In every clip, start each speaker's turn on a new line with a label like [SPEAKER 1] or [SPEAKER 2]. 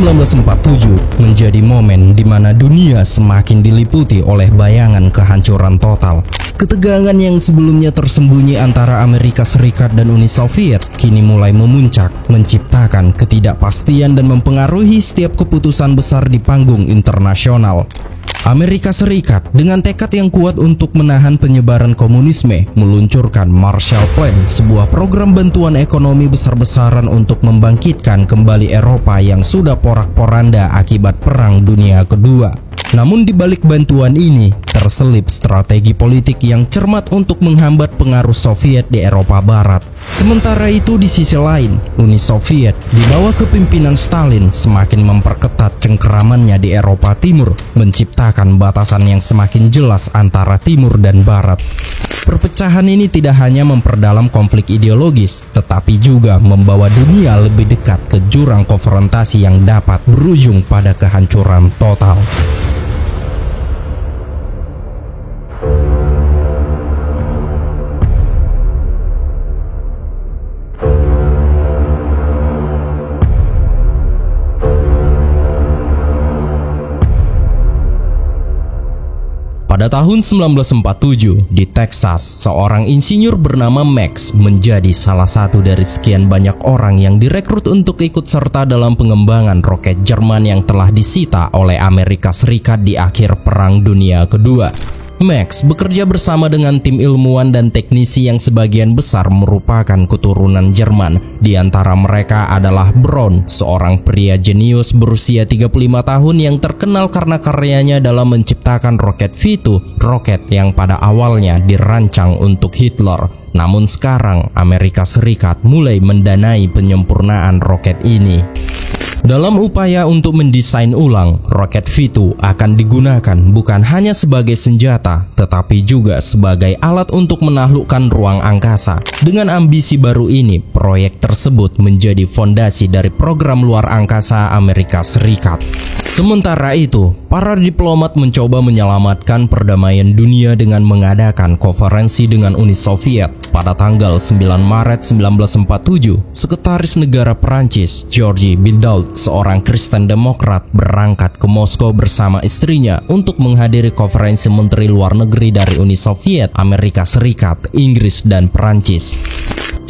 [SPEAKER 1] 1947 menjadi momen di mana dunia semakin diliputi oleh bayangan kehancuran total. Ketegangan yang sebelumnya tersembunyi antara Amerika Serikat dan Uni Soviet kini mulai memuncak, menciptakan ketidakpastian dan mempengaruhi setiap keputusan besar di panggung internasional. Amerika Serikat dengan tekad yang kuat untuk menahan penyebaran komunisme meluncurkan Marshall Plan, sebuah program bantuan ekonomi besar-besaran untuk membangkitkan kembali Eropa yang sudah porak-poranda akibat Perang Dunia Kedua. Namun di balik bantuan ini terselip strategi politik yang cermat untuk menghambat pengaruh Soviet di Eropa Barat. Sementara itu di sisi lain, Uni Soviet di bawah kepemimpinan Stalin semakin memperketat cengkeramannya di Eropa Timur, menciptakan batasan yang semakin jelas antara Timur dan Barat. Perpecahan ini tidak hanya memperdalam konflik ideologis, tetapi juga membawa dunia lebih dekat ke jurang konfrontasi yang dapat berujung pada kehancuran total. Pada tahun 1947 di Texas, seorang insinyur bernama Max menjadi salah satu dari sekian banyak orang yang direkrut untuk ikut serta dalam pengembangan roket Jerman yang telah disita oleh Amerika Serikat di akhir Perang Dunia Kedua. Max bekerja bersama dengan tim ilmuwan dan teknisi yang sebagian besar merupakan keturunan Jerman. Di antara mereka adalah Braun, seorang pria jenius berusia 35 tahun yang terkenal karena karyanya dalam menciptakan roket V2, roket yang pada awalnya dirancang untuk Hitler. Namun sekarang Amerika Serikat mulai mendanai penyempurnaan roket ini. Dalam upaya untuk mendesain ulang, roket V2 akan digunakan bukan hanya sebagai senjata, tetapi juga sebagai alat untuk menaklukkan ruang angkasa. Dengan ambisi baru ini, proyek tersebut menjadi fondasi dari program luar angkasa Amerika Serikat. Sementara itu, para diplomat mencoba menyelamatkan perdamaian dunia dengan mengadakan konferensi dengan Uni Soviet. Pada tanggal 9 Maret 1947, Sekretaris Negara Perancis, Georges Bidault, seorang Kristen Demokrat, berangkat ke Moskow bersama istrinya untuk menghadiri konferensi Menteri Luar Negeri dari Uni Soviet, Amerika Serikat, Inggris, dan Perancis.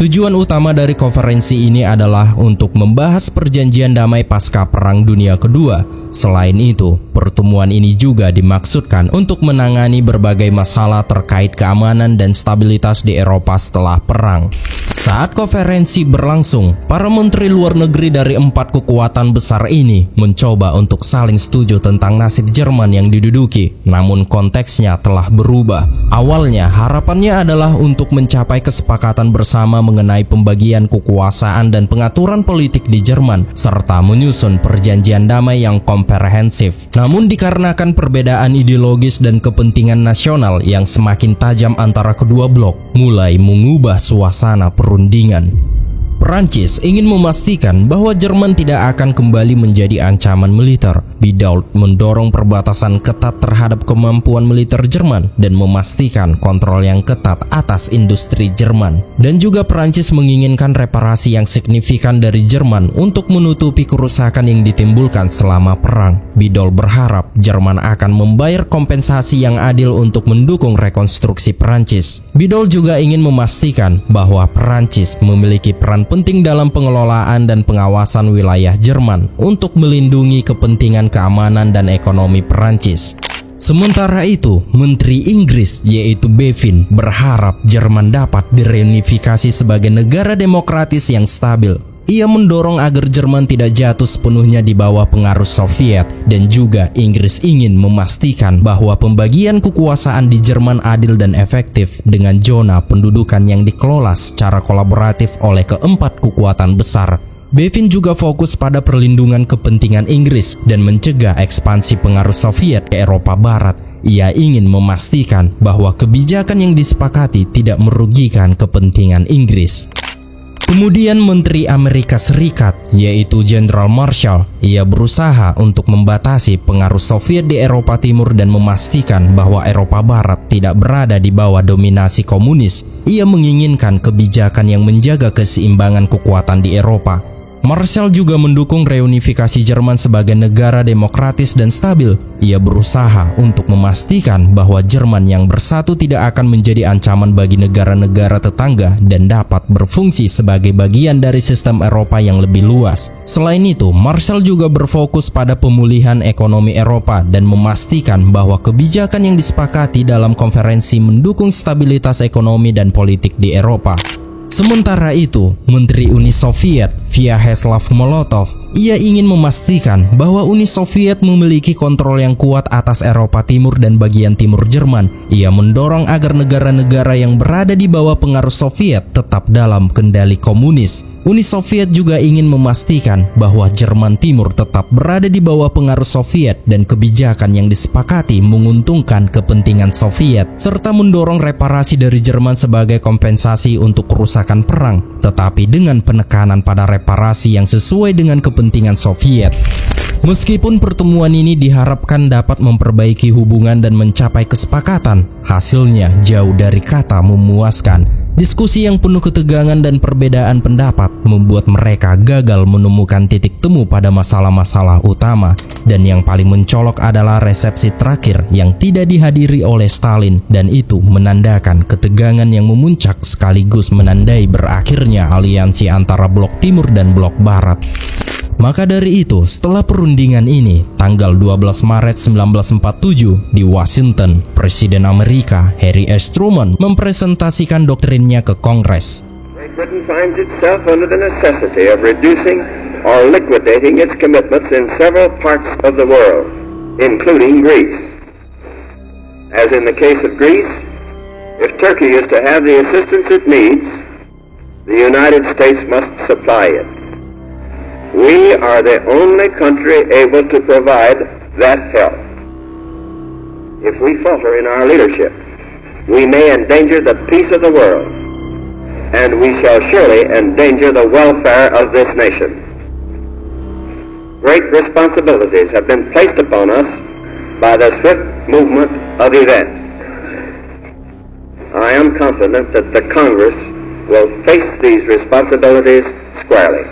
[SPEAKER 1] Tujuan utama dari konferensi ini adalah untuk membahas perjanjian damai pasca Perang Dunia Kedua. Selain itu, pertemuan ini juga dimaksudkan untuk menangani berbagai masalah terkait keamanan dan stabilitas di Eropa setelah perang. Saat konferensi berlangsung, para menteri luar negeri dari 4 kekuatan besar ini mencoba untuk saling setuju tentang nasib Jerman yang diduduki, namun konteksnya telah berubah. Awalnya, harapannya adalah untuk mencapai kesepakatan bersama mengenai pembagian kekuasaan dan pengaturan politik di Jerman, serta menyusun perjanjian damai yang komprehensif. Namun dikarenakan perbedaan ideologis dan kepentingan nasional yang semakin tajam antara kedua blok, mulai mengubah suasana perundingan. Perancis ingin memastikan bahwa Jerman tidak akan kembali menjadi ancaman militer. Bidault mendorong perbatasan ketat terhadap kemampuan militer Jerman dan memastikan kontrol yang ketat atas industri Jerman. Dan juga Perancis menginginkan reparasi yang signifikan dari Jerman untuk menutupi kerusakan yang ditimbulkan selama perang. Bidault berharap Jerman akan membayar kompensasi yang adil untuk mendukung rekonstruksi Perancis. Bidault juga ingin memastikan bahwa Perancis memiliki peran penting dalam pengelolaan dan pengawasan wilayah Jerman untuk melindungi kepentingan keamanan dan ekonomi Perancis. Sementara itu, Menteri Inggris yaitu Bevin berharap Jerman dapat direunifikasi sebagai negara demokratis yang stabil. Ia mendorong agar Jerman tidak jatuh sepenuhnya di bawah pengaruh Soviet, dan juga Inggris ingin memastikan bahwa pembagian kekuasaan di Jerman adil dan efektif dengan zona pendudukan yang dikelola secara kolaboratif oleh keempat kekuatan besar. Bevin juga fokus pada perlindungan kepentingan Inggris dan mencegah ekspansi pengaruh Soviet ke Eropa Barat. Ia ingin memastikan bahwa kebijakan yang disepakati tidak merugikan kepentingan Inggris. Kemudian Menteri Amerika Serikat yaitu Jenderal Marshall, ia berusaha untuk membatasi pengaruh Soviet di Eropa Timur dan memastikan bahwa Eropa Barat tidak berada di bawah dominasi komunis. Ia menginginkan kebijakan yang menjaga keseimbangan kekuatan di Eropa. Marshall juga mendukung reunifikasi Jerman sebagai negara demokratis dan stabil. Ia berusaha untuk memastikan bahwa Jerman yang bersatu tidak akan menjadi ancaman bagi negara-negara tetangga dan dapat berfungsi sebagai bagian dari sistem Eropa yang lebih luas. Selain itu, Marshall juga berfokus pada pemulihan ekonomi Eropa dan memastikan bahwa kebijakan yang disepakati dalam konferensi mendukung stabilitas ekonomi dan politik di Eropa. Sementara itu, Menteri Uni Soviet Vyacheslav Molotov, ia ingin memastikan bahwa Uni Soviet memiliki kontrol yang kuat atas Eropa Timur dan bagian timur Jerman. Ia mendorong agar negara-negara yang berada di bawah pengaruh Soviet tetap dalam kendali komunis. Uni Soviet juga ingin memastikan bahwa Jerman Timur tetap berada di bawah pengaruh Soviet dan kebijakan yang disepakati menguntungkan kepentingan Soviet, serta mendorong reparasi dari Jerman sebagai kompensasi untuk kerusakan perang, tetapi dengan penekanan pada reparasi yang sesuai dengan kepentingan Soviet. Meskipun pertemuan ini diharapkan dapat memperbaiki hubungan dan mencapai kesepakatan, hasilnya jauh dari kata memuaskan. Diskusi yang penuh ketegangan dan perbedaan pendapat membuat mereka gagal menemukan titik temu pada masalah-masalah utama. Dan yang paling mencolok adalah resepsi terakhir yang tidak dihadiri oleh Stalin, dan itu menandakan ketegangan yang memuncak sekaligus menandai berakhirnya aliansi antara Blok Timur dan Blok Barat. Maka dari itu, setelah perundingan ini, tanggal 12 Maret 1947 di Washington, Presiden Amerika Harry S. Truman mempresentasikan doktrinnya ke Kongres.
[SPEAKER 2] Great Britain finds itself under the necessity of reducing or liquidating its commitments in several parts of the world, including Greece. As in the case of Greece, if Turkey is to have the assistance it needs, the United States must supply it. We are the only country able to provide that help. If we falter in our leadership, we may endanger the peace of the world, and we shall surely endanger the welfare of this nation. Great responsibilities have been placed upon us by the swift movement of events. I am confident that the Congress will face these responsibilities squarely.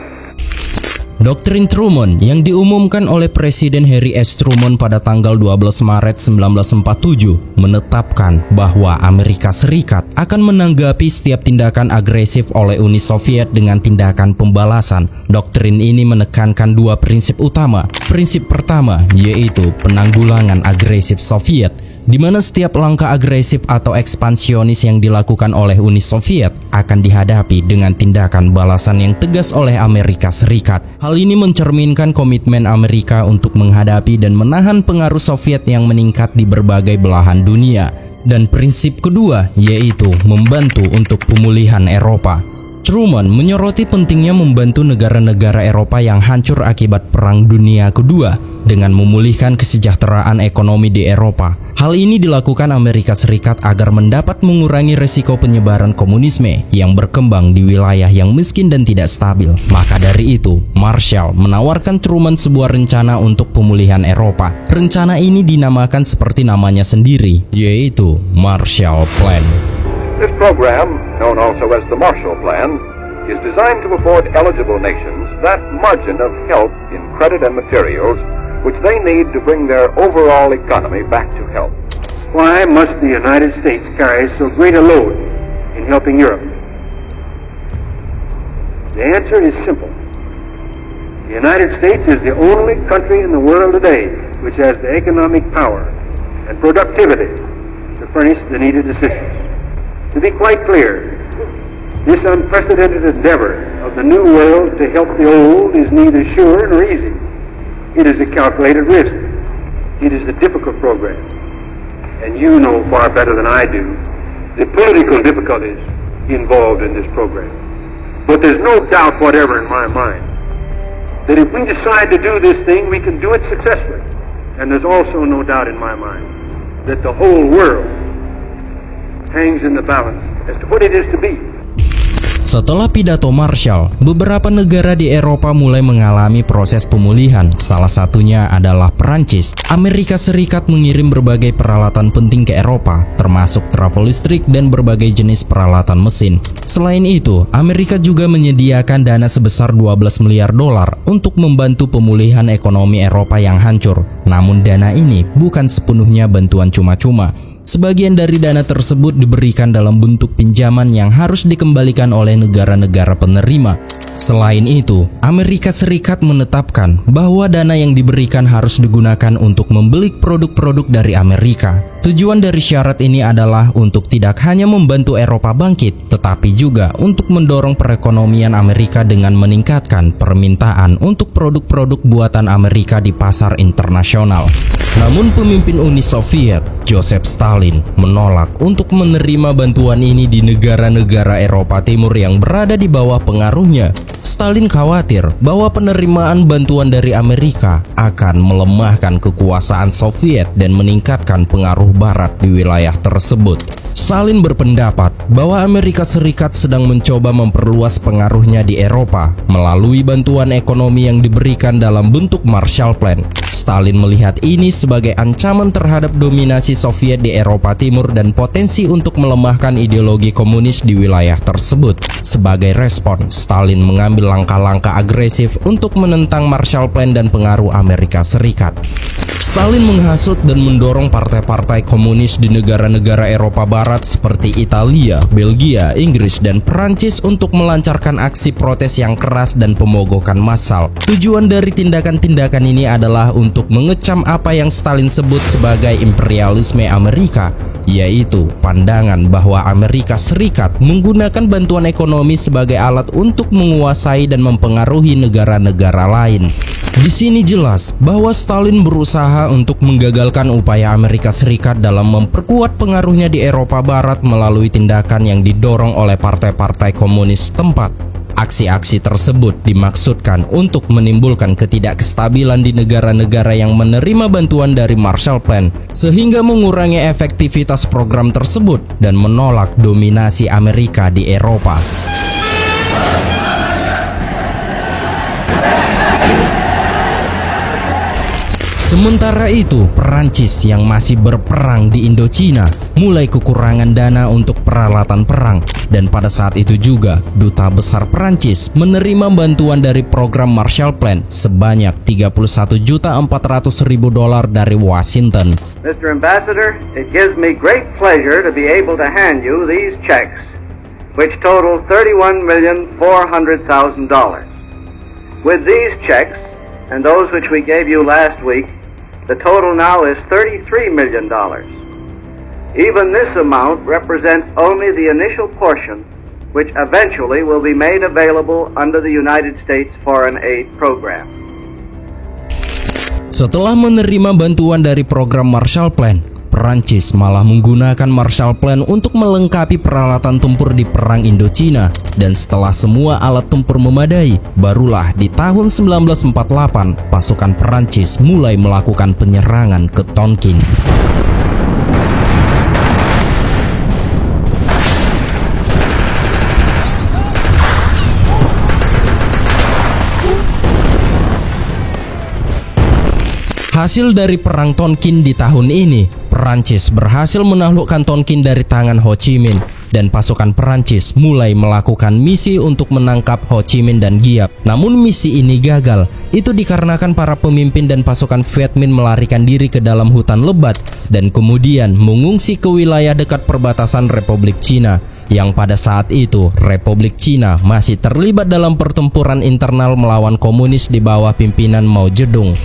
[SPEAKER 1] Doktrin Truman yang diumumkan oleh Presiden Harry S. Truman pada tanggal 12 Maret 1947 menetapkan bahwa Amerika Serikat akan menanggapi setiap tindakan agresif oleh Uni Soviet dengan tindakan pembalasan. Doktrin ini menekankan dua prinsip utama. Prinsip pertama yaitu penanggulangan agresif Soviet, di mana setiap langkah agresif atau ekspansionis yang dilakukan oleh Uni Soviet akan dihadapi dengan tindakan balasan yang tegas oleh Amerika Serikat. Hal ini mencerminkan komitmen Amerika untuk menghadapi dan menahan pengaruh Soviet yang meningkat di berbagai belahan dunia. Dan prinsip kedua yaitu membantu untuk pemulihan Eropa. Truman menyoroti pentingnya membantu negara-negara Eropa yang hancur akibat Perang Dunia Kedua dengan memulihkan kesejahteraan ekonomi di Eropa. Hal ini dilakukan Amerika Serikat agar mendapat mengurangi resiko penyebaran komunisme yang berkembang di wilayah yang miskin dan tidak stabil. Maka dari itu, Marshall menawarkan Truman sebuah rencana untuk pemulihan Eropa. Rencana ini dinamakan seperti namanya sendiri, yaitu Marshall Plan.
[SPEAKER 3] This program, known also as the Marshall Plan, is designed to afford eligible nations that margin of help in credit and materials which they need to bring their overall economy back to health.
[SPEAKER 2] Why must the United States carry so great a load in helping Europe? The answer is simple. The United States is the only country in the world today which has the economic power and productivity to furnish the needed assistance. To be quite clear, this unprecedented endeavor of the new world to help the old is neither sure nor easy. It is a calculated risk. It is a difficult program. And you know far better than I do the political difficulties involved in this program. But there's no doubt whatever in my mind that if we decide to do this thing, we can do it successfully. And there's also no doubt in my mind that the whole world hangs in the balance as to what it is to be.
[SPEAKER 1] Setelah pidato Marshall, beberapa negara di Eropa mulai mengalami proses pemulihan. Salah satunya adalah Perancis. Amerika Serikat mengirim berbagai peralatan penting ke Eropa, termasuk trafo listrik dan berbagai jenis peralatan mesin. Selain itu, Amerika juga menyediakan dana sebesar 12 miliar dolar untuk membantu pemulihan ekonomi Eropa yang hancur. Namun dana ini bukan sepenuhnya bantuan cuma-cuma. Sebagian dari dana tersebut diberikan dalam bentuk pinjaman yang harus dikembalikan oleh negara-negara penerima. Selain itu, Amerika Serikat menetapkan bahwa dana yang diberikan harus digunakan untuk membeli produk-produk dari Amerika. Tujuan dari syarat ini adalah untuk tidak hanya membantu Eropa bangkit, tetapi juga untuk mendorong perekonomian Amerika dengan meningkatkan permintaan untuk produk-produk buatan Amerika di pasar internasional. Namun pemimpin Uni Soviet, Joseph Stalin, menolak untuk menerima bantuan ini di negara-negara Eropa Timur yang berada di bawah pengaruhnya. Stalin khawatir bahwa penerimaan bantuan dari Amerika akan melemahkan kekuasaan Soviet dan meningkatkan pengaruh Barat di wilayah tersebut. Stalin berpendapat bahwa Amerika Serikat sedang mencoba memperluas pengaruhnya di Eropa melalui bantuan ekonomi yang diberikan dalam bentuk Marshall Plan. Stalin melihat ini sebagai ancaman terhadap dominasi Soviet di Eropa Timur dan potensi untuk melemahkan ideologi komunis di wilayah tersebut. Sebagai respon, Stalin mengambil langkah-langkah agresif untuk menentang Marshall Plan dan pengaruh Amerika Serikat. Stalin menghasut dan mendorong partai-partai komunis di negara-negara Eropa Barat seperti Italia, Belgia, Inggris, dan Perancis untuk melancarkan aksi protes yang keras dan pemogokan massal. Tujuan dari tindakan-tindakan ini adalah untuk mengecam apa yang Stalin sebut sebagai imperialisme Amerika, yaitu pandangan bahwa Amerika Serikat menggunakan bantuan ekonomi sebagai alat untuk menguasai dan mempengaruhi negara-negara lain. Di sini jelas bahwa Stalin berusaha untuk menggagalkan upaya Amerika Serikat dalam memperkuat pengaruhnya di Eropa Barat melalui tindakan yang didorong oleh partai-partai komunis setempat. Aksi-aksi tersebut dimaksudkan untuk menimbulkan ketidakstabilan di negara-negara yang menerima bantuan dari Marshall Plan, sehingga mengurangi efektivitas program tersebut dan menolak dominasi Amerika di Eropa. Sementara itu, Perancis yang masih berperang di Indochina mulai kekurangan dana untuk peralatan perang, dan pada saat itu juga Duta Besar Perancis menerima bantuan dari program Marshall Plan sebanyak 31.400.000 dolar dari Washington.
[SPEAKER 2] Mr. Ambassador, it gives me great pleasure to be able to hand you these checks, which total $31,400,000. With these checks and those which we gave you last week, the total now is $33 million. Even this amount represents only the initial portion, which eventually will be made available under the United States Foreign Aid Program.
[SPEAKER 1] Setelah menerima bantuan dari program Marshall Plan, Perancis malah menggunakan Marshall Plan untuk melengkapi peralatan tempur di Perang Indochina, dan setelah semua alat tempur memadai, barulah di tahun 1948 pasukan Perancis mulai melakukan penyerangan ke Tonkin. Hasil dari Perang Tonkin di tahun ini, Perancis berhasil menaklukkan Tonkin dari tangan Ho Chi Minh, dan pasukan Perancis mulai melakukan misi untuk menangkap Ho Chi Minh dan Giap. Namun misi ini gagal. Itu dikarenakan para pemimpin dan pasukan Viet Minh melarikan diri ke dalam hutan lebat dan kemudian mengungsi ke wilayah dekat perbatasan Republik Cina, yang pada saat itu Republik Cina masih terlibat dalam pertempuran internal melawan komunis di bawah pimpinan Mao Zedong.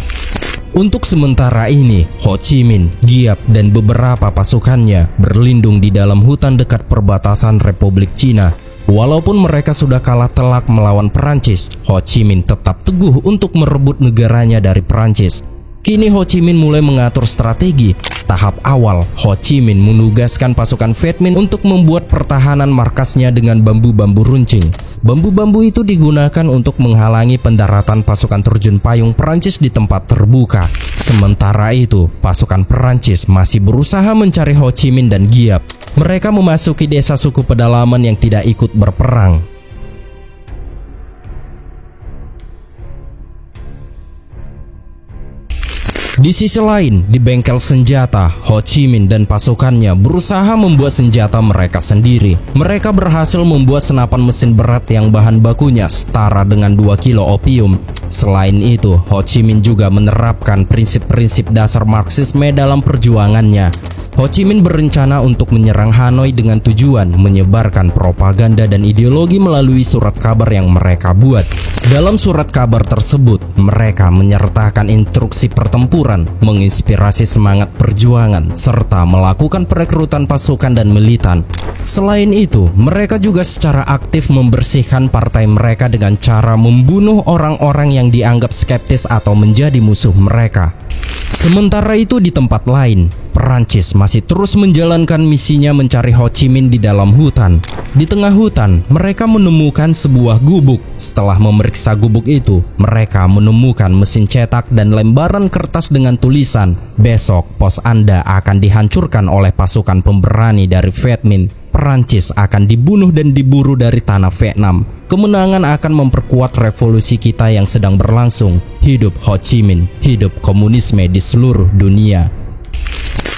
[SPEAKER 1] Untuk sementara ini, Ho Chi Minh, Giap, dan beberapa pasukannya berlindung di dalam hutan dekat perbatasan Republik Cina. Walaupun mereka sudah kalah telak melawan Perancis, Ho Chi Minh tetap teguh untuk merebut negaranya dari Perancis. Kini Ho Chi Minh mulai mengatur strategi. Tahap awal, Ho Chi Minh menugaskan pasukan Viet Minh untuk membuat pertahanan markasnya dengan bambu-bambu runcing. Bambu-bambu itu digunakan untuk menghalangi pendaratan pasukan terjun payung Perancis di tempat terbuka. Sementara itu, pasukan Perancis masih berusaha mencari Ho Chi Minh dan Giap. Mereka memasuki desa suku pedalaman yang tidak ikut berperang. Di sisi lain, di bengkel senjata, Ho Chi Minh dan pasukannya berusaha membuat senjata mereka sendiri. Mereka berhasil membuat senapan mesin berat yang bahan bakunya setara dengan 2 kilo opium. Selain itu, Ho Chi Minh juga menerapkan prinsip-prinsip dasar Marxisme dalam perjuangannya. Ho Chi Minh berencana untuk menyerang Hanoi dengan tujuan menyebarkan propaganda dan ideologi melalui surat kabar yang mereka buat. Dalam surat kabar tersebut, mereka menyertakan instruksi pertempuran, menginspirasi semangat perjuangan, serta melakukan perekrutan pasukan dan militan. Selain itu, mereka juga secara aktif membersihkan partai mereka dengan cara membunuh orang-orang yang dianggap skeptis atau menjadi musuh mereka. Sementara itu di tempat lain, Perancis masih terus menjalankan misinya mencari Ho Chi Minh di dalam hutan. Di tengah hutan, mereka menemukan sebuah gubuk. Setelah memeriksa gubuk itu, mereka menemukan mesin cetak dan lembaran kertas dengan tulisan, "Besok pos Anda akan dihancurkan oleh pasukan pemberani dari Viet Minh. Perancis akan dibunuh dan diburu dari tanah Vietnam. Kemenangan akan memperkuat revolusi kita yang sedang berlangsung. Hidup Ho Chi Minh, hidup komunisme di seluruh dunia."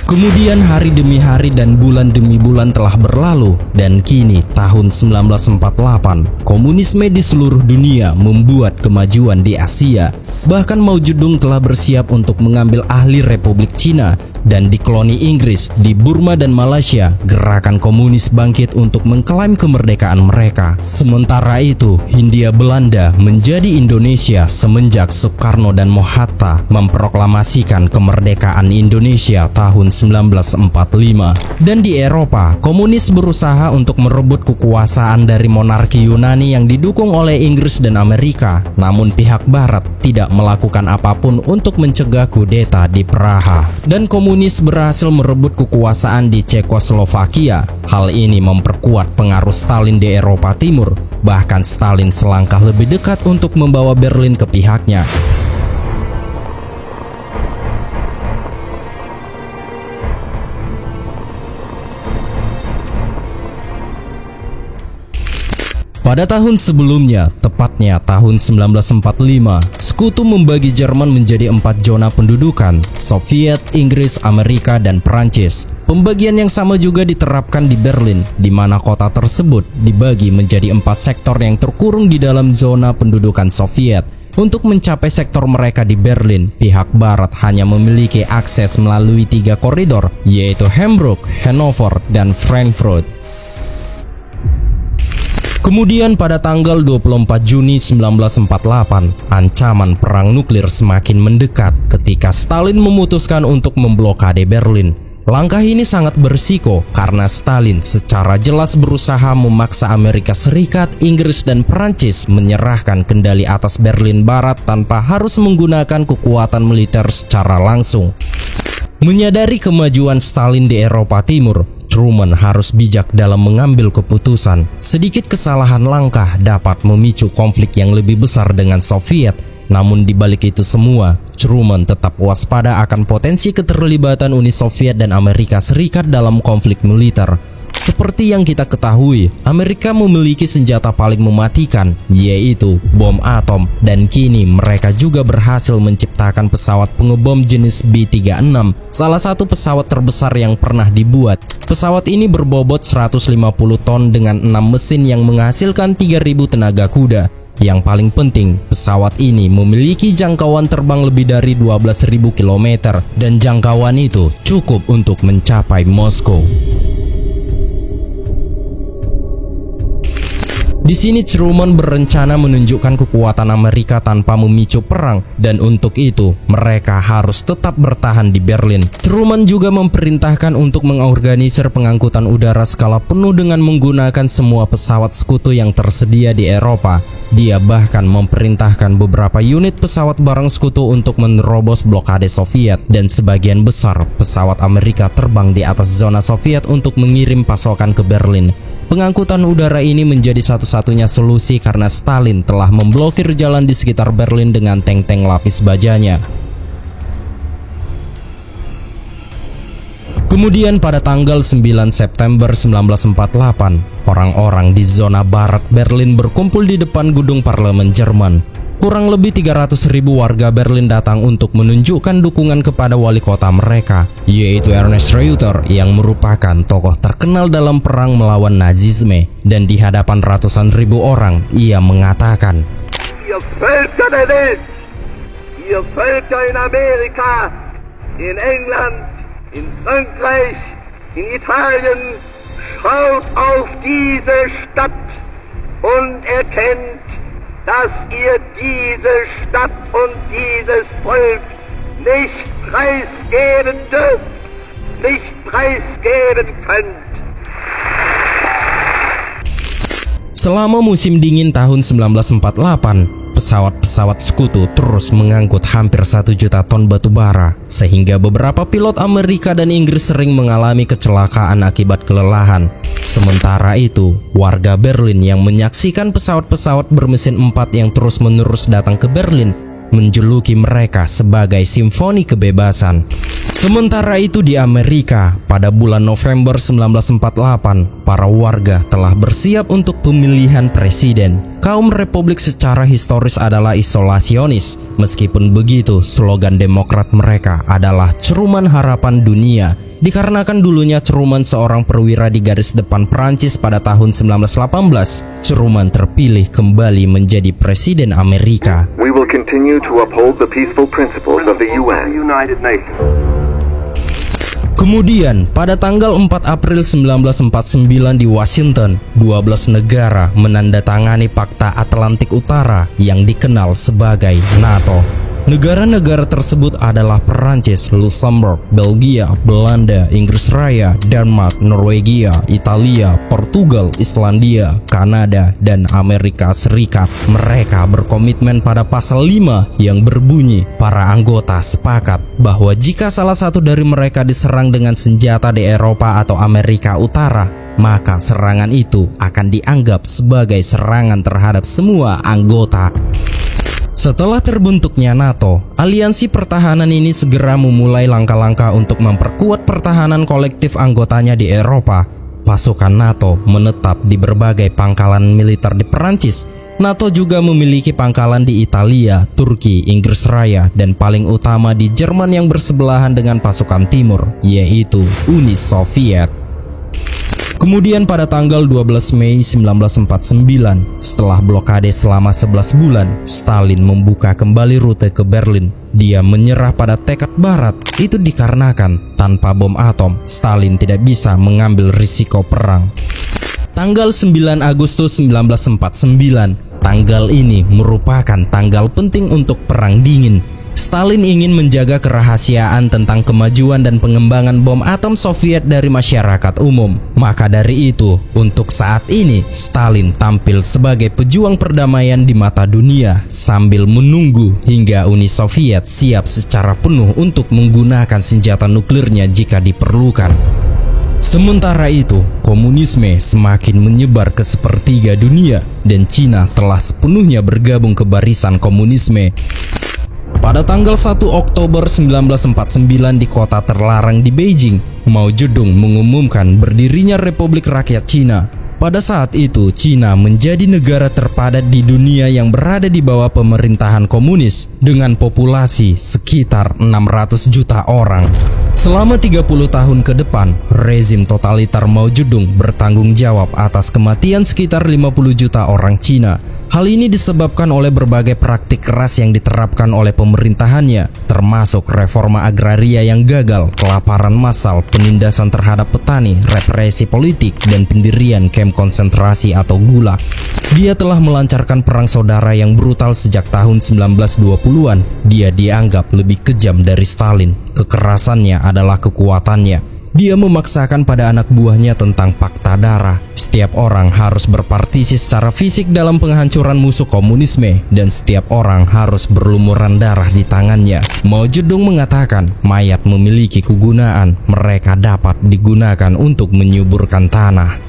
[SPEAKER 1] Kemudian hari demi hari dan bulan demi bulan telah berlalu, dan kini tahun 1948, komunisme di seluruh dunia membuat kemajuan di Asia. Bahkan Mao Zedong telah bersiap untuk mengambil alih Republik Cina, dan di koloni Inggris, di Burma dan Malaysia, gerakan komunis bangkit untuk mengklaim kemerdekaan mereka. Sementara itu, Hindia Belanda menjadi Indonesia semenjak Soekarno dan Mohatta memproklamasikan kemerdekaan Indonesia tahun 1945. Dan di Eropa, komunis berusaha untuk merebut kekuasaan dari monarki Yunani yang didukung oleh Inggris dan Amerika. Namun pihak Barat tidak melakukan apapun untuk mencegah kudeta di Praha. Dan komunis berhasil merebut kekuasaan di Cekoslovakia. Hal ini memperkuat pengaruh Stalin di Eropa Timur. Bahkan Stalin selangkah lebih dekat untuk membawa Berlin ke pihaknya. Pada tahun sebelumnya, tepatnya tahun 1945, sekutu membagi Jerman menjadi 4 zona pendudukan: Soviet, Inggris, Amerika, dan Perancis. Pembagian yang sama juga diterapkan di Berlin, di mana kota tersebut dibagi menjadi 4 sektor yang terkurung di dalam zona pendudukan Soviet. Untuk mencapai sektor mereka di Berlin, pihak Barat hanya memiliki akses melalui 3 koridor, yaitu Hamburg, Hannover, dan Frankfurt. Kemudian pada tanggal 24 Juni 1948, ancaman perang nuklir semakin mendekat ketika Stalin memutuskan untuk memblokade Berlin. Langkah ini sangat berisiko karena Stalin secara jelas berusaha memaksa Amerika Serikat, Inggris, dan Perancis menyerahkan kendali atas Berlin Barat tanpa harus menggunakan kekuatan militer secara langsung. Menyadari kemajuan Stalin di Eropa Timur, Truman harus bijak dalam mengambil keputusan. Sedikit kesalahan langkah dapat memicu konflik yang lebih besar dengan Soviet. Namun di balik itu semua, Truman tetap waspada akan potensi keterlibatan Uni Soviet dan Amerika Serikat dalam konflik militer. Seperti yang kita ketahui, Amerika memiliki senjata paling mematikan, yaitu bom atom, dan kini mereka juga berhasil menciptakan pesawat pengebom jenis B-36, salah satu pesawat terbesar yang pernah dibuat. Pesawat ini berbobot 150 ton dengan 6 mesin yang menghasilkan 3.000 tenaga kuda. Yang paling penting, pesawat ini memiliki jangkauan terbang lebih dari 12.000 km, dan jangkauan itu cukup untuk mencapai Moskow. Di sini Truman berencana menunjukkan kekuatan Amerika tanpa memicu perang, dan untuk itu mereka harus tetap bertahan di Berlin. Truman juga memerintahkan untuk mengorganisir pengangkutan udara skala penuh dengan menggunakan semua pesawat sekutu yang tersedia di Eropa. Dia bahkan memerintahkan beberapa unit pesawat barang sekutu untuk menerobos blokade Soviet, dan sebagian besar pesawat Amerika terbang di atas zona Soviet untuk mengirim pasokan ke Berlin. Pengangkutan udara ini menjadi satu-satunya solusi karena Stalin telah memblokir jalan di sekitar Berlin dengan tank-tank lapis bajanya. Kemudian pada tanggal 9 September 1948, orang-orang di zona barat Berlin berkumpul di depan gedung parlemen Jerman. kurang lebih 300.000 warga Berlin datang untuk menunjukkan dukungan kepada wali kota mereka, yaitu Ernst Reuter yang merupakan tokoh terkenal dalam perang melawan Nazisme. Dan di hadapan ratusan ribu orang, ia mengatakan,
[SPEAKER 4] Ihr Völker der Welt, ihr Völker in Amerika, in England, in Frankreich, in Italien, schaut auf diese Stadt und erkennt, dass ihr diese Stadt und dieses Volk nicht preisgeben dürft, nicht preisgeben könnt.
[SPEAKER 1] Selama musim dingin tahun 1948, pesawat-pesawat sekutu terus mengangkut hampir 1 juta ton batu bara, sehingga beberapa pilot Amerika dan Inggris sering mengalami kecelakaan akibat kelelahan. Sementara itu, warga Berlin yang menyaksikan pesawat-pesawat bermesin 4 yang terus-menerus datang ke Berlin menjuluki mereka sebagai Simfoni Kebebasan. Sementara itu di Amerika, pada bulan November 1948, para warga telah bersiap untuk pemilihan presiden. Kaum Republik secara historis adalah isolasionis. Meskipun begitu, slogan Demokrat mereka adalah Ceruman Harapan Dunia. Dikarenakan dulunya Ceruman seorang perwira di garis depan Perancis pada tahun 1918, Ceruman terpilih kembali menjadi presiden Amerika.
[SPEAKER 5] We will continue to uphold the peaceful principles of the UN.
[SPEAKER 2] United Nations.
[SPEAKER 1] Kemudian, pada tanggal 4 April 1949 di Washington, 12 negara menandatangani Fakta Atlantik Utara yang dikenal sebagai NATO. Negara-negara tersebut adalah Perancis, Luxembourg, Belgia, Belanda, Inggris Raya, Denmark, Norwegia, Italia, Portugal, Islandia, Kanada, dan Amerika Serikat. Mereka berkomitmen pada pasal 5 yang berbunyi, para anggota sepakat bahwa jika salah satu dari mereka diserang dengan senjata di Eropa atau Amerika Utara, maka serangan itu akan dianggap sebagai serangan terhadap semua anggota. Setelah terbentuknya NATO, aliansi pertahanan ini segera memulai langkah-langkah untuk memperkuat pertahanan kolektif anggotanya di Eropa. Pasukan NATO menetap di berbagai pangkalan militer di Perancis. NATO juga memiliki pangkalan di Italia, Turki, Inggris Raya, dan paling utama di Jerman yang bersebelahan dengan pasukan timur, yaitu Uni Soviet. Kemudian pada tanggal 12 Mei 1949, setelah blokade selama 11 bulan, Stalin membuka kembali rute ke Berlin. Dia menyerah pada tekad Barat. Itu dikarenakan tanpa bom atom, Stalin tidak bisa mengambil risiko perang. Tanggal 9 Agustus 1949, tanggal ini merupakan tanggal penting untuk Perang Dingin. Stalin ingin menjaga kerahasiaan tentang kemajuan dan pengembangan bom atom Soviet dari masyarakat umum. Maka dari itu, untuk saat ini, Stalin tampil sebagai pejuang perdamaian di mata dunia sambil menunggu hingga Uni Soviet siap secara penuh untuk menggunakan senjata nuklirnya jika diperlukan. Sementara itu, komunisme semakin menyebar ke sepertiga dunia dan Cina telah sepenuhnya bergabung ke barisan komunisme. Pada tanggal 1 Oktober 1949 di kota terlarang di Beijing, Mao Zedong mengumumkan berdirinya Republik Rakyat Cina. Pada saat itu, Cina menjadi negara terpadat di dunia yang berada di bawah pemerintahan komunis dengan populasi sekitar 600 juta orang. Selama 30 tahun ke depan, rezim totaliter Mao Zedong bertanggung jawab atas kematian sekitar 50 juta orang Cina. Hal ini disebabkan oleh berbagai praktik keras yang diterapkan oleh pemerintahannya, termasuk reforma agraria yang gagal, kelaparan massal, penindasan terhadap petani, represi politik, dan pendirian kamp konsentrasi atau gulag. Dia telah melancarkan perang saudara yang brutal sejak tahun 1920-an. Dia dianggap lebih kejam dari Stalin. Kekerasannya adalah kekuatannya. Dia memaksakan pada anak buahnya tentang fakta darah. Setiap orang harus berpartisi secara fisik dalam penghancuran musuh komunisme, dan setiap orang harus berlumuran darah di tangannya. Mao Zedong mengatakan, mayat memiliki kegunaan, mereka dapat digunakan untuk menyuburkan tanah.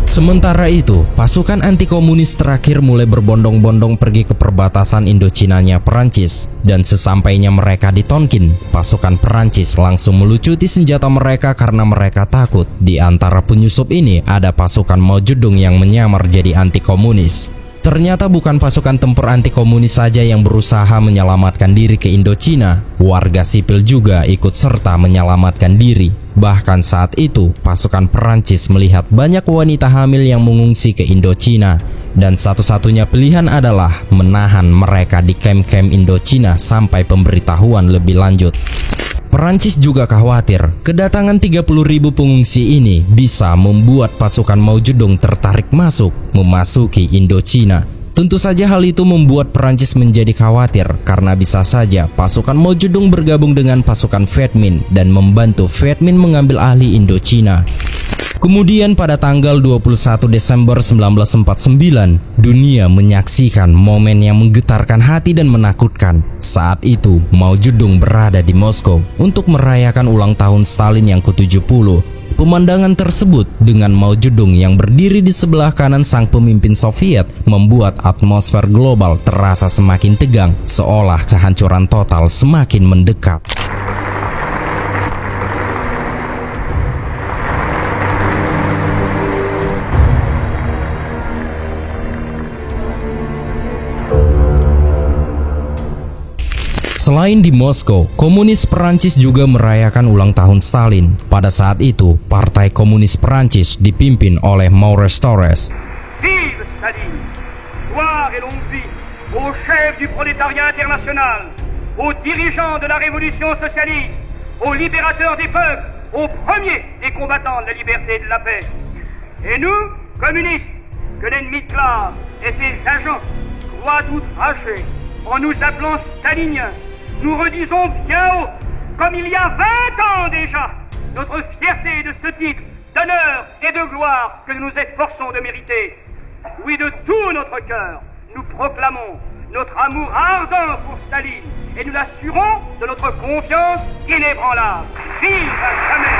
[SPEAKER 1] Sementara itu, pasukan anti-komunis terakhir mulai berbondong-bondong pergi ke perbatasan Indochinanya Perancis. Dan sesampainya mereka di Tonkin, pasukan Perancis langsung melucuti senjata mereka karena mereka takut. Di antara penyusup ini ada pasukan Mao Zedong yang menyamar jadi anti-komunis. Ternyata bukan pasukan tempur anti komunis saja yang berusaha menyelamatkan diri ke Indochina, warga sipil juga ikut serta menyelamatkan diri. Bahkan saat itu, pasukan Perancis melihat banyak wanita hamil yang mengungsi ke Indochina, dan satu-satunya pilihan adalah menahan mereka di kamp-kamp Indochina sampai pemberitahuan lebih lanjut. Perancis juga khawatir kedatangan 30.000 pengungsi ini bisa membuat pasukan Mao Zedong tertarik memasuki Indochina. Tentu saja hal itu membuat Perancis menjadi khawatir karena bisa saja pasukan Mao Zedong bergabung dengan pasukan Viet Minh dan membantu Viet Minh mengambil alih Indochina. Kemudian pada tanggal 21 Desember 1949, dunia menyaksikan momen yang menggetarkan hati dan menakutkan. Saat itu, Mao Zedong berada di Moskow untuk merayakan ulang tahun Stalin yang ke-70. Pemandangan tersebut dengan Mao Zedong yang berdiri di sebelah kanan sang pemimpin Soviet membuat atmosfer global terasa semakin tegang, seolah kehancuran total semakin mendekat. Selain di Moskow, komunis Perancis juga merayakan ulang tahun Stalin. Pada saat itu, Partai Komunis Perancis dipimpin oleh Maurice Thorez.
[SPEAKER 6] Vive Staline! Gloire et longue vie aux chefs du prolétariat international, aux dirigeants de la révolution socialiste, aux libérateurs des peuples, aux premiers des combattants de la liberté et de la paix. Et nous, communistes, que l'ennemi de classe et ses agents croient outrager en nous appelant staliniens, nous redisons bien haut, comme il y a 20 ans déjà, notre fierté de ce titre d'honneur et de gloire que nous nous efforçons de mériter. Oui, de tout notre cœur, nous proclamons notre amour ardent pour Staline et nous l'assurons de notre confiance inébranlable. Vive à jamais!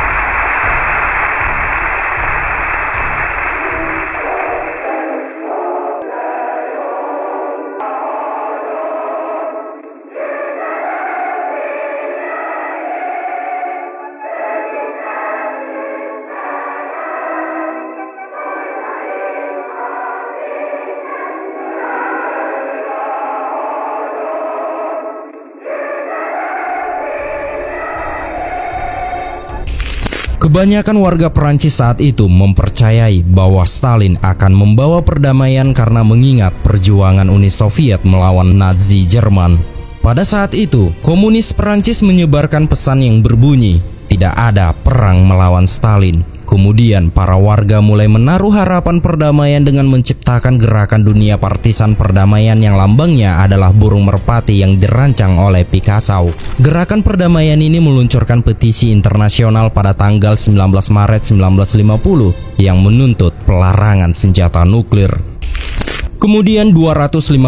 [SPEAKER 1] Kebanyakan warga Perancis saat itu mempercayai bahwa Stalin akan membawa perdamaian karena mengingat perjuangan Uni Soviet melawan Nazi Jerman. Pada saat itu, komunis Perancis menyebarkan pesan yang berbunyi, tidak ada perang melawan Stalin. Kemudian para warga mulai menaruh harapan perdamaian dengan menciptakan gerakan dunia partisan perdamaian yang lambangnya adalah burung merpati yang dirancang oleh Picasso. Gerakan perdamaian ini meluncurkan petisi internasional pada tanggal 19 Maret 1950 yang menuntut pelarangan senjata nuklir. Kemudian 250.000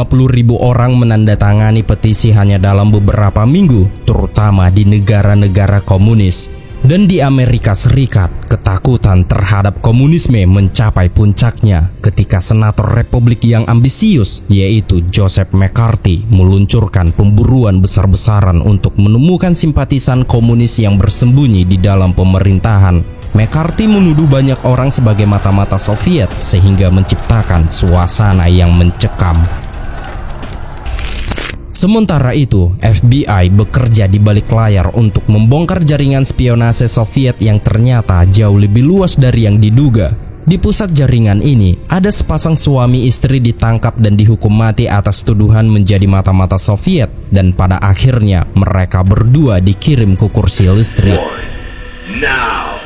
[SPEAKER 1] orang menandatangani petisi hanya dalam beberapa minggu, terutama di negara-negara komunis. Dan di Amerika Serikat, ketakutan terhadap komunisme mencapai puncaknya ketika senator Republik yang ambisius, yaitu Joseph McCarthy, meluncurkan pemburuan besar-besaran untuk menemukan simpatisan komunis yang bersembunyi di dalam pemerintahan. McCarthy menuduh banyak orang sebagai mata-mata Soviet sehingga menciptakan suasana yang mencekam. Sementara itu, FBI bekerja di balik layar untuk membongkar jaringan spionase Soviet yang ternyata jauh lebih luas dari yang diduga. Di pusat jaringan ini, ada sepasang suami istri ditangkap dan dihukum mati atas tuduhan menjadi mata-mata Soviet, dan pada akhirnya mereka berdua dikirim ke kursi listrik.
[SPEAKER 4] Now.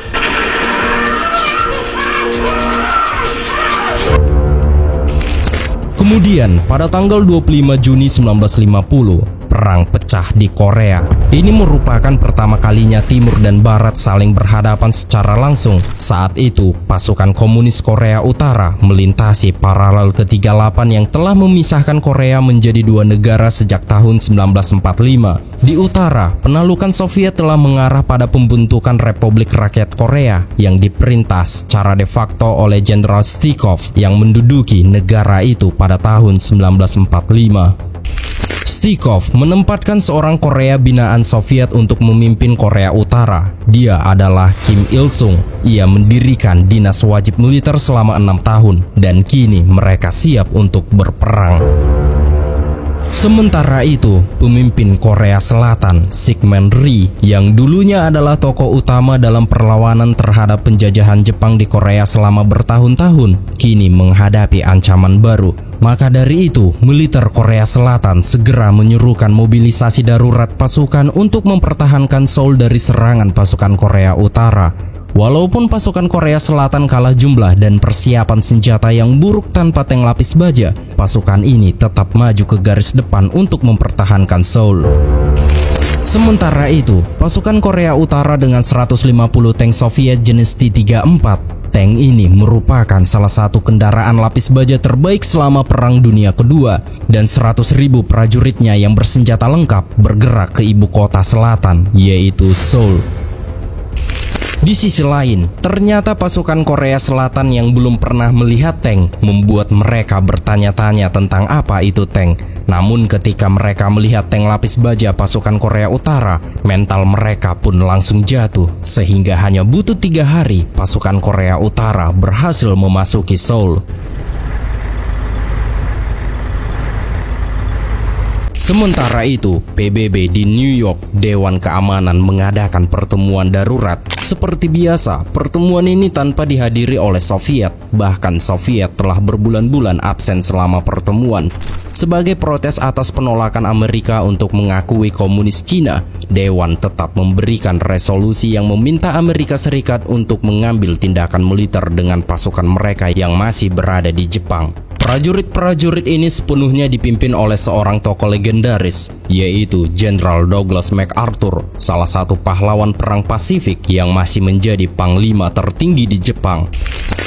[SPEAKER 1] Kemudian, pada tanggal 25 Juni 1950, perang pecah di Korea. Ini merupakan pertama kalinya Timur dan Barat saling berhadapan secara langsung. Saat itu, pasukan komunis Korea Utara melintasi paralel ke-38 yang telah memisahkan Korea menjadi dua negara sejak tahun 1945. Di utara, penalukan Soviet telah mengarah pada pembentukan Republik Rakyat Korea yang diperintah secara de facto oleh Jenderal Stikov yang menduduki negara itu pada tahun 1945. Stikov menempatkan seorang Korea binaan Soviet untuk memimpin Korea Utara. Dia adalah Kim Il-sung. Ia mendirikan dinas wajib militer selama 6 tahun dan kini mereka siap untuk berperang. Sementara itu, pemimpin Korea Selatan, Syngman Rhee, yang dulunya adalah tokoh utama dalam perlawanan terhadap penjajahan Jepang di Korea selama bertahun-tahun, kini menghadapi ancaman baru. Maka dari itu, militer Korea Selatan segera menyuruhkan mobilisasi darurat pasukan untuk mempertahankan Seoul dari serangan pasukan Korea Utara. Walaupun pasukan Korea Selatan kalah jumlah dan persiapan senjata yang buruk tanpa tank lapis baja, pasukan ini tetap maju ke garis depan untuk mempertahankan Seoul. Sementara itu, pasukan Korea Utara dengan 150 tank Soviet jenis T-34. Tank ini merupakan salah satu kendaraan lapis baja terbaik selama Perang Dunia Kedua, dan 100.000 prajuritnya yang bersenjata lengkap bergerak ke ibu kota selatan, yaitu Seoul. Di sisi lain, ternyata pasukan Korea Selatan yang belum pernah melihat tank membuat mereka bertanya-tanya tentang apa itu tank. Namun ketika mereka melihat tank lapis baja pasukan Korea Utara, mental mereka pun langsung jatuh. Sehingga hanya butuh 3 hari, pasukan Korea Utara berhasil memasuki Seoul. Sementara itu, PBB di New York, Dewan Keamanan mengadakan pertemuan darurat. Seperti biasa, pertemuan ini tanpa dihadiri oleh Soviet. Bahkan Soviet telah berbulan-bulan absen selama pertemuan. Sebagai protes atas penolakan Amerika untuk mengakui komunis Cina, Dewan tetap memberikan resolusi yang meminta Amerika Serikat untuk mengambil tindakan militer dengan pasukan mereka yang masih berada di Jepang. Prajurit-prajurit ini sepenuhnya dipimpin oleh seorang tokoh legendaris, yaitu Jenderal Douglas MacArthur, salah satu pahlawan Perang Pasifik yang masih menjadi panglima tertinggi di Jepang.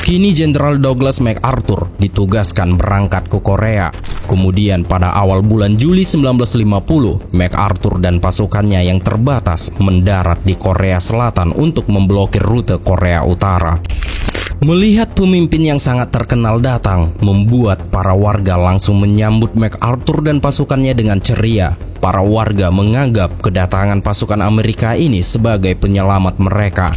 [SPEAKER 1] Kini Jenderal Douglas MacArthur ditugaskan berangkat ke Korea. Kemudian pada awal bulan Juli 1950, MacArthur dan pasukannya yang terbatas mendarat di Korea Selatan untuk memblokir rute Korea Utara. Melihat pemimpin yang sangat terkenal datang, membuat para warga langsung menyambut MacArthur dan pasukannya dengan ceria. Para warga menganggap kedatangan pasukan Amerika ini sebagai penyelamat mereka.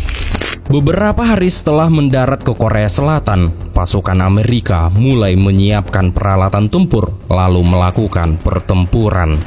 [SPEAKER 1] Beberapa hari setelah mendarat ke Korea Selatan, pasukan Amerika mulai menyiapkan peralatan tempur, lalu melakukan pertempuran.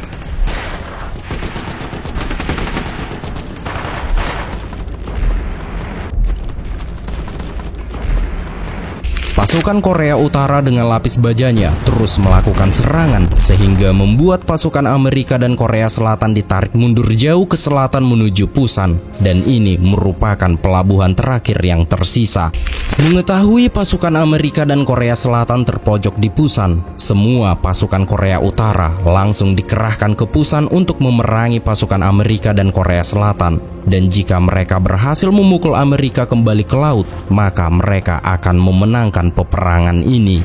[SPEAKER 1] Pasukan Korea Utara dengan lapis bajanya terus melakukan serangan sehingga membuat pasukan Amerika dan Korea Selatan ditarik mundur jauh ke selatan menuju Pusan, dan ini merupakan pelabuhan terakhir yang tersisa. Mengetahui pasukan Amerika dan Korea Selatan terpojok di Pusan, semua pasukan Korea Utara langsung dikerahkan ke Pusan untuk memerangi pasukan Amerika dan Korea Selatan. Dan jika mereka berhasil memukul Amerika kembali ke laut, maka mereka akan memenangkan peperangan ini.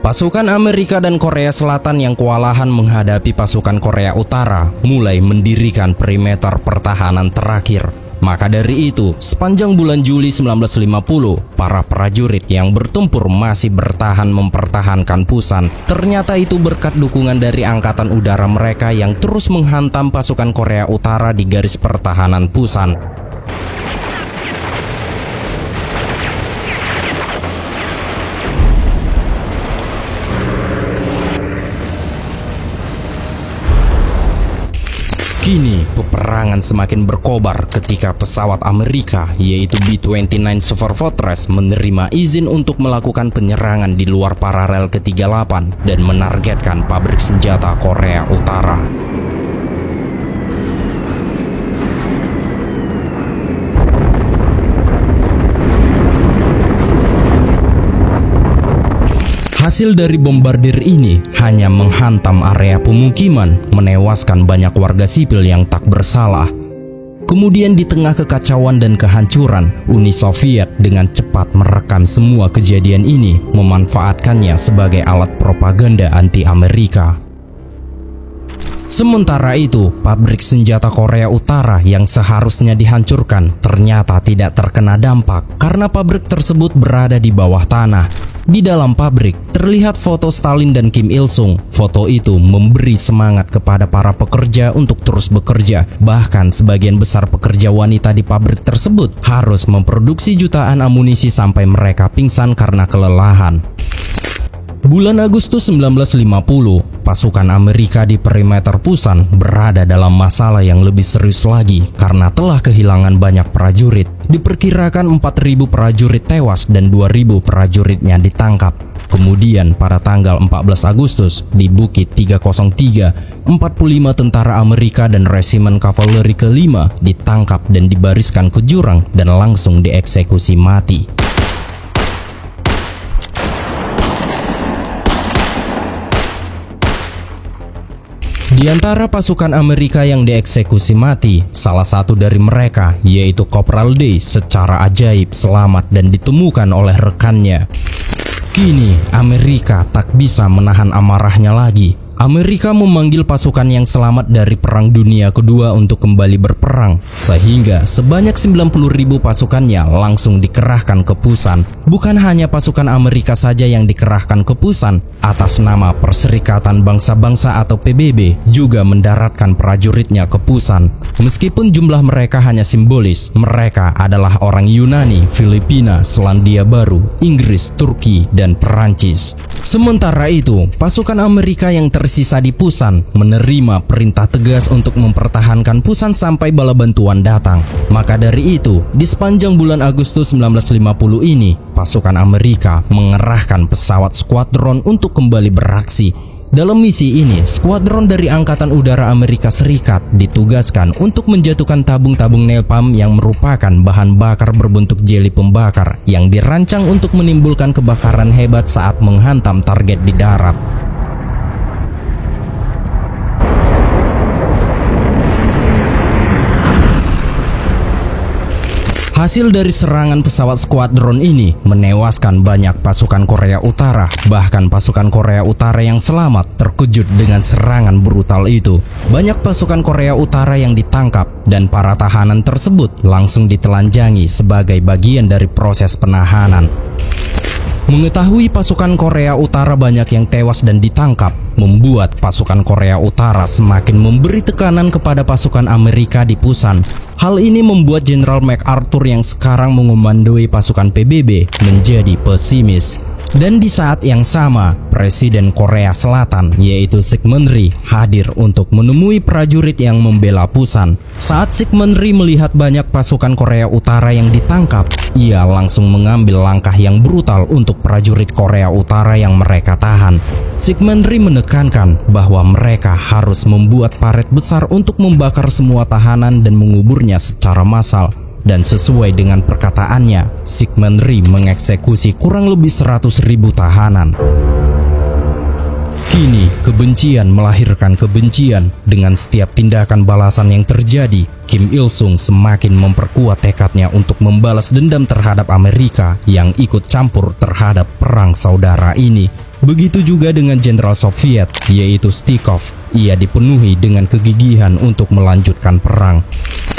[SPEAKER 1] Pasukan Amerika dan Korea Selatan yang kewalahan menghadapi pasukan Korea Utara mulai mendirikan perimeter pertahanan terakhir. Maka dari itu, sepanjang bulan Juli 1950, para prajurit yang bertempur masih bertahan mempertahankan Pusan. Ternyata itu berkat dukungan dari angkatan udara mereka yang terus menghantam pasukan Korea Utara di garis pertahanan Pusan. Kini, peperangan semakin berkobar ketika pesawat Amerika, yaitu B-29 Super Fortress, menerima izin untuk melakukan penyerangan di luar paralel ke-38 dan menargetkan pabrik senjata Korea Utara. Hasil dari bombardir ini hanya menghantam area pemukiman, menewaskan banyak warga sipil yang tak bersalah. Kemudian di tengah kekacauan dan kehancuran, Uni Soviet dengan cepat merekam semua kejadian ini, memanfaatkannya sebagai alat propaganda anti-Amerika. Sementara itu, pabrik senjata Korea Utara yang seharusnya dihancurkan ternyata tidak terkena dampak karena pabrik tersebut berada di bawah tanah. Di dalam pabrik terlihat foto Stalin dan Kim Il-sung. Foto itu memberi semangat kepada para pekerja untuk terus bekerja. Bahkan sebagian besar pekerja wanita di pabrik tersebut harus memproduksi jutaan amunisi sampai mereka pingsan karena kelelahan. Bulan Agustus 1950, pasukan Amerika di perimeter Pusan berada dalam masalah yang lebih serius lagi karena telah kehilangan banyak prajurit. Diperkirakan 4.000 prajurit tewas dan 2.000 prajuritnya ditangkap. Kemudian pada tanggal 14 Agustus di Bukit 303, 45 tentara Amerika dan resimen kavaleri ke-5 ditangkap dan dibariskan ke jurang dan langsung dieksekusi mati. Di antara pasukan Amerika yang dieksekusi mati, salah satu dari mereka yaitu Kopral Day secara ajaib selamat dan ditemukan oleh rekannya. Kini Amerika tak bisa menahan amarahnya lagi. Amerika memanggil pasukan yang selamat dari Perang Dunia Kedua untuk kembali berperang, sehingga sebanyak 90.000 pasukannya langsung dikerahkan ke Pusan. Bukan hanya pasukan Amerika saja yang dikerahkan ke Pusan, atas nama Perserikatan Bangsa-Bangsa atau PBB juga mendaratkan prajuritnya ke Pusan. Meskipun jumlah mereka hanya simbolis, mereka adalah orang Yunani, Filipina, Selandia Baru, Inggris, Turki, dan Perancis. Sementara itu, pasukan Amerika yang tersisa di Pusan menerima perintah tegas untuk mempertahankan Pusan sampai bala bantuan datang. Maka dari itu, di sepanjang bulan Agustus 1950 ini, pasukan Amerika mengerahkan pesawat skuadron untuk kembali beraksi. Dalam misi ini, skuadron dari Angkatan Udara Amerika Serikat ditugaskan untuk menjatuhkan tabung-tabung napalm yang merupakan bahan bakar berbentuk jeli pembakar yang dirancang untuk menimbulkan kebakaran hebat saat menghantam target di darat. Hasil dari serangan pesawat skuadron ini menewaskan banyak pasukan Korea Utara. Bahkan pasukan Korea Utara yang selamat terkejut dengan serangan brutal itu. Banyak pasukan Korea Utara yang ditangkap dan para tahanan tersebut langsung ditelanjangi sebagai bagian dari proses penahanan. Mengetahui pasukan Korea Utara banyak yang tewas dan ditangkap, membuat pasukan Korea Utara semakin memberi tekanan kepada pasukan Amerika di Pusan. Hal ini membuat Jenderal MacArthur yang sekarang mengomandoi pasukan PBB menjadi pesimis. Dan di saat yang sama, Presiden Korea Selatan yaitu Syngman Rhee hadir untuk menemui prajurit yang membela Pusan. Saat Syngman Rhee melihat banyak pasukan Korea Utara yang ditangkap, ia langsung mengambil langkah yang brutal untuk prajurit Korea Utara yang mereka tahan. Syngman Rhee menekankan bahwa mereka harus membuat paret besar untuk membakar semua tahanan dan menguburnya secara massal. Dan sesuai dengan perkataannya, Syngman Rhee mengeksekusi kurang lebih 100.000 tahanan. Kini, kebencian melahirkan kebencian. Dengan setiap tindakan balasan yang terjadi, Kim Il-sung semakin memperkuat tekadnya untuk membalas dendam terhadap Amerika yang ikut campur terhadap perang saudara ini. Begitu juga dengan Jenderal Soviet, yaitu Stikov. Ia dipenuhi dengan kegigihan untuk melanjutkan perang.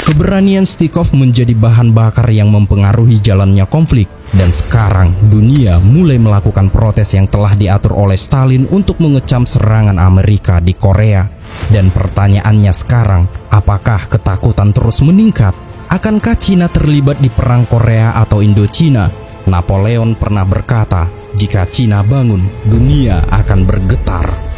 [SPEAKER 1] Keberanian Stikov menjadi bahan bakar yang mempengaruhi jalannya konflik. Dan sekarang dunia mulai melakukan protes yang telah diatur oleh Stalin untuk mengecam serangan Amerika di Korea. Dan pertanyaannya sekarang, apakah ketakutan terus meningkat? Akankah Cina terlibat di perang Korea atau Indochina? Napoleon pernah berkata, jika Cina bangun, dunia akan bergetar.